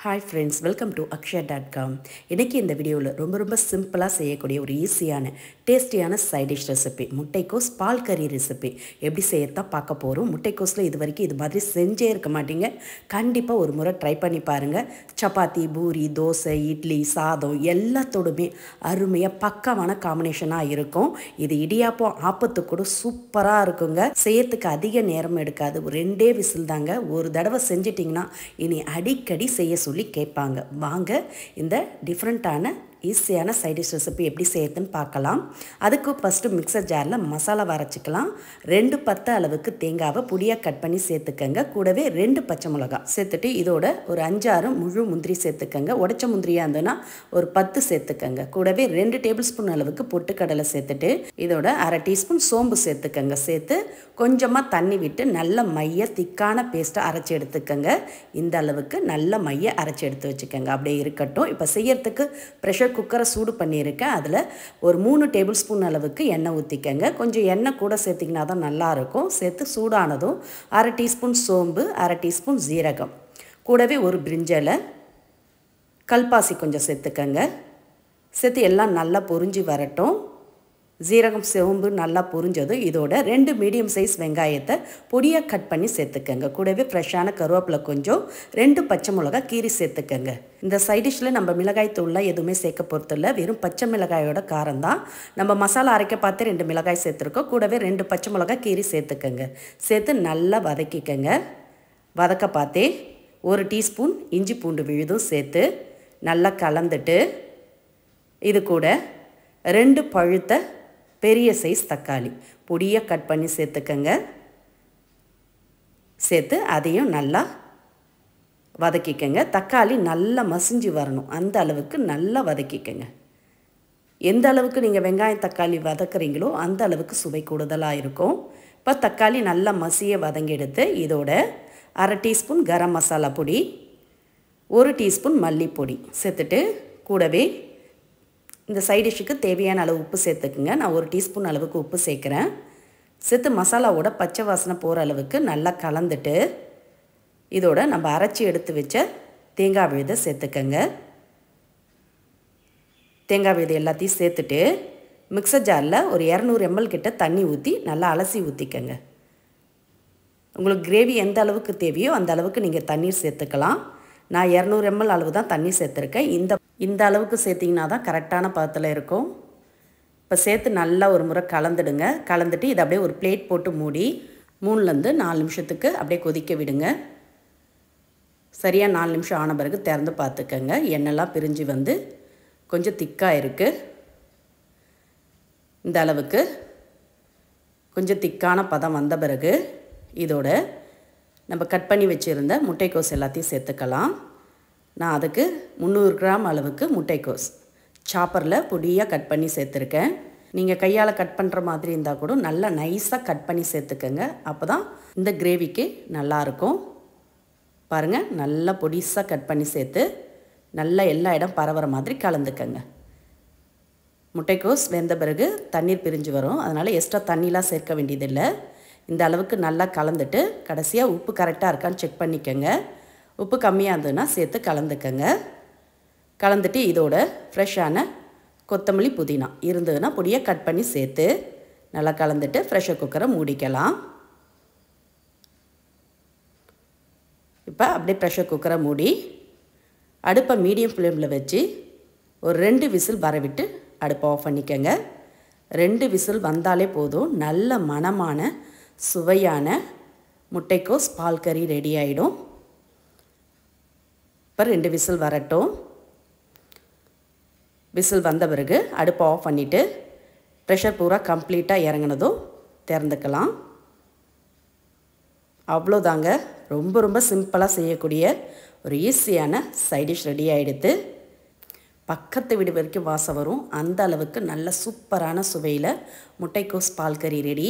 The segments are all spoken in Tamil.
Hi friends, welcome to Akshaya.com. இன்னைக்கு இந்த வீடியோவில் ரொம்ப சிம்பிளாக செய்யக்கூடிய ஒரு ஈஸியான டேஸ்டியான சைட் டிஷ் ரெசிபி முட்டைக்கோஸ் பால் கறி ரெசிபி எப்படி செய்யத்தான் பார்க்க போகிறோம். முட்டைக்கோஸில் இது வரைக்கும் இது மாதிரி செஞ்சே இருக்க மாட்டீங்க. கண்டிப்பாக ஒரு முறை ட்ரை பண்ணி பாருங்கள். சப்பாத்தி, பூரி, தோசை, இட்லி, சாதம் எல்லாத்தோடுமே அருமையாக பக்காவான காம்பினேஷனாக இருக்கும். இது இடியாப்பம் ஆப்பத்துக்கு கூட சூப்பராக இருக்குங்க. செய்யறதுக்கு அதிக நேரம் எடுக்காது. ரெண்டே விசில் தாங்க. ஒரு தடவை செஞ்சிட்டிங்கன்னா இனி அடிக்கடி செய்ய சொல்லி கேட்பாங்க. வாங்க இந்த டிஃப்ரெண்ட்டான ஈஸியான சைட் டிஷ் ரெசிபி எப்படி செய்யறதுன்னு பார்க்கலாம். அதுக்கு ஃபஸ்ட்டு மிக்சர் ஜாரில் மசாலா அரைச்சிக்கலாம். 2 பத்து அளவுக்கு தேங்காவை பொடியாக கட் பண்ணி சேர்த்துக்கங்க. கூடவே 2 பச்சை மிளகாய் சேர்த்துட்டு இதோட ஒரு 5-6 முழு முந்திரி சேர்த்துக்கங்க. உடைச்ச முந்திரியாக இருந்ததுன்னா ஒரு 10 சேர்த்துக்கங்க. கூடவே 2 டேபிள் ஸ்பூன் அளவுக்கு பொட்டுக்கடலை சேர்த்துட்டு இதோட அரை டீஸ்பூன் சோம்பு சேர்த்துக்கங்க. சேர்த்து கொஞ்சமாக தண்ணி விட்டு நல்ல மைய திக்கான பேஸ்ட்டை அரைச்சி எடுத்துக்கங்க. இந்த அளவுக்கு நல்ல மைய அரைச்சி எடுத்து வச்சுக்கோங்க. அப்படியே இருக்கட்டும். இப்போ செய்யறதுக்கு ப்ரெஷர் குக்கரை சூடு பண்ணியிருக்கேன். அதில் ஒரு 3 டேபிள் ஸ்பூன் அளவுக்கு எண்ணெய் ஊற்றிக்கங்க. கொஞ்சம் எண்ணெய் கூட சேர்த்திங்கன்னா தான் நல்லாயிருக்கும். சேர்த்து சூடானதும் அரை டீஸ்பூன் சோம்பு, அரை டீஸ்பூன் ஜீரகம், கூடவே ஒரு பிரிஞ்சலை, கல்பாசி கொஞ்சம் சேர்த்துக்கங்க. சேர்த்து எல்லாம் நல்லா பொரிஞ்சு வரட்டும். ஜீரகம் சோம்பு நல்லா பொரிஞ்சதும் இதோட 2 மீடியம் சைஸ் வெங்காயத்தை பொடியாக கட் பண்ணி சேர்த்துக்கங்க. கூடவே ஃப்ரெஷ்ஷான கருவேப்பிலை கொஞ்சம், 2 பச்சை மிளகாய் கீரி சேர்த்துக்கங்க. இந்த சைட் டிஷ்ஷில் நம்ம மிளகாய் தூள்லாம் எதுவுமே சேர்க்க போகிறதில்ல. வெறும் பச்சை மிளகாயோட காரம் தான். நம்ம மசாலா அரைக்க பார்த்து 2 மிளகாய் சேர்த்துருக்கோம். கூடவே 2 பச்சை மிளகாய் கீரி சேர்த்துக்கங்க. சேர்த்து நல்லா வதக்கிக்கங்க. வதக்க பார்த்தே 1 டீஸ்பூன் இஞ்சி பூண்டு விழுதும் சேர்த்து நல்லா கலந்துட்டு இது கூட 2 பழுத்த பெரிய சைஸ் தக்காளி பொடியாக கட் பண்ணி சேர்த்துக்கங்க. சேர்த்து அதையும் நல்லா வதக்கிக்கங்க. தக்காளி நல்லா மசிஞ்சு வரணும். அந்த அளவுக்கு நல்லா வதக்கிக்கங்க. எந்த அளவுக்கு நீங்கள் வெங்காயம் தக்காளி வதக்குறீங்களோ அந்த அளவுக்கு சுவை கூடுதலாக இருக்கும். இப்போ தக்காளி நல்லா மசிய வதங்கி எடுத்து இதோட அரை டீஸ்பூன் கரம் மசாலா பொடி, 1 டீஸ்பூன் மல்லிப்பொடி சேர்த்துட்டு கூடவே இந்த சைட் டிஷ்ஷுக்கு தேவையான அளவு உப்பு சேர்த்துக்குங்க. நான் 1 டீஸ்பூன் அளவுக்கு உப்பு சேர்க்குறேன். சேர்த்து மசாலாவோட பச்சை வாசனை போகிற அளவுக்கு நல்லா கலந்துட்டு இதோட நம்ம அரைச்சி எடுத்து வச்ச தேங்காய் விழுதை சேர்த்துக்கங்க. தேங்காய் விழுது எல்லாத்தையும் சேர்த்துட்டு மிக்சர் ஜாரில் ஒரு 200 ml கிட்ட தண்ணி ஊற்றி நல்லா அலசி ஊற்றிக்கங்க. உங்களுக்கு கிரேவி எந்த அளவுக்கு தேவையோ அந்த அளவுக்கு நீங்கள் தண்ணீர் சேர்த்துக்கலாம். நான் 200 ml அளவு தான் தண்ணி சேர்த்துருக்கேன். இந்த அளவுக்கு சேர்த்திங்கன்னா தான் கரெக்டான பதத்தில் இருக்கும். இப்போ சேர்த்து நல்லா ஒரு முறை கலந்துடுங்க. கலந்துட்டு இதை அப்படியே ஒரு பிளேட் போட்டு மூடி 3லேருந்து 4 நிமிஷத்துக்கு அப்படியே கொதிக்க விடுங்க. சரியாக 4 நிமிஷம் ஆன பிறகு திறந்து பார்த்துக்கங்க. எண்ணெய்லாம் பிரிஞ்சு வந்து கொஞ்சம் திக்காக இருக்குது. இந்த அளவுக்கு கொஞ்சம் திக்கான பதம் வந்த பிறகு இதோட நம்ம கட் பண்ணி வச்சுருந்த முட்டைக்கோஸ் எல்லாத்தையும் சேர்த்துக்கலாம். நான் அதுக்கு 300 கிராம் அளவுக்கு முட்டைக்கோஸ் சாப்பரில் பொடியாக கட் பண்ணி சேர்த்துருக்கேன். நீங்கள் கையால் கட் பண்ணுற மாதிரி இருந்தால் கூட நல்லா நைஸாக கட் பண்ணி சேர்த்துக்கங்க. அப்போ தான் இந்த கிரேவிக்கு நல்லாயிருக்கும். பாருங்கள், நல்லா பொடிசாக கட் பண்ணி சேர்த்து நல்லா எல்லா இடம் பரவுற மாதிரி கலந்துக்கங்க. முட்டைக்கோஸ் வெந்த பிறகு தண்ணீர் பிரிஞ்சு வரும். அதனால் எக்ஸ்ட்ரா தண்ணிலாம் சேர்க்க வேண்டியதில்லை. இந்த அளவுக்கு நல்லா கலந்துட்டு கடைசியாக உப்பு கரெக்டாக இருக்கான்னு செக் பண்ணிக்கோங்க. உப்பு கம்மியாக இருந்ததுன்னா சேர்த்து கலந்துக்கங்க. கலந்துட்டு இதோட ஃப்ரெஷ்ஷான கொத்தமல்லி புதினா இருந்ததுன்னா பொடியாக கட் பண்ணி சேர்த்து நல்லா கலந்துட்டு ப்ரெஷர் குக்கரை மூடிக்கலாம். இப்போ அப்படியே ப்ரெஷர் குக்கரை மூடி அடுப்பை மீடியம் ஃப்ளேமில் வச்சு ஒரு 2 விசில் வர விட்டு அடுப்பை ஆஃப் பண்ணிக்கோங்க. 2 விசில் வந்தாலே போதும். நல்ல மணமான சுவையான முட்டைக்கோஸ் பால் கறி ரெடி ஆகிடும். இப்போ 2 விசில் வரட்டும். விசில் வந்த பிறகு அடுப்பை ஆஃப் பண்ணிவிட்டு ப்ரெஷர் பூரா கம்ப்ளீட்டாக இறங்கினதும் திறந்துக்கலாம். அவ்வளோதாங்க. ரொம்ப சிம்பிளாக செய்யக்கூடிய ஒரு ஈஸியான சைட் டிஷ் ரெடி ஆகிடுது. பக்கத்து வீடு வரைக்கும் வாசம் வரும். அந்த அளவுக்கு நல்ல சூப்பரான சுவையில் முட்டைக்கோஸ் பால் கறி ரெடி.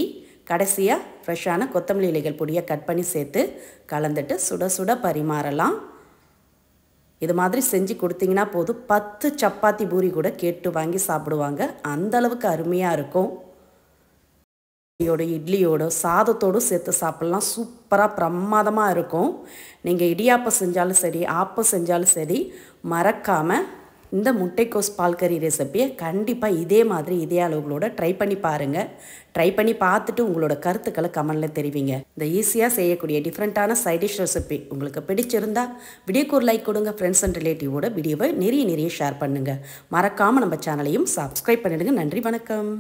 கடைசியாக ஃப்ரெஷ்ஷான கொத்தமல்லி இலைகள் பொடியாக கட் பண்ணி சேர்த்து கலந்துட்டு சுட சுட பரிமாறலாம். இது மாதிரி செஞ்சு கொடுத்தீங்கன்னா போதும் 10 சப்பாத்தி பூரி கூட கேட்டு வாங்கி சாப்பிடுவாங்க. அந்த அளவுக்கு அருமையாக இருக்கும். யோட இட்லியோட சாதத்தோடு சேர்த்து சாப்பிட்லாம். சூப்பராக பிரமாதமாக இருக்கும். நீங்கள் இடியாப்பம் செஞ்சாலும் சரி, ஆப்பம் செஞ்சாலும் சரி, மறக்காமல் இந்த முட்டைக்கோஸ் பால் கறி ரெசிப்பியை கண்டிப்பாக இதே மாதிரி இதே அளவுகளோட ட்ரை பண்ணி பாருங்கள். ட்ரை பண்ணி பார்த்துட்டு உங்களோட கருத்துக்களை கமெண்டில் தெரிவிங்க. இந்த ஈஸியாக செய்யக்கூடிய டிஃப்ரெண்ட்டான சைடிஷ் ரெசிபி உங்களுக்கு பிடிச்சிருந்தா வீடியோக்கு ஒரு லைக் கொடுங்க. ஃப்ரெண்ட்ஸ் அண்ட் ரிலேட்டிவோட வீடியோவை நிறைய ஷேர் பண்ணுங்கள். மறக்காமல் நம்ம சேனலையும் சப்ஸ்கிரைப் பண்ணிடுங்க. நன்றி, வணக்கம்.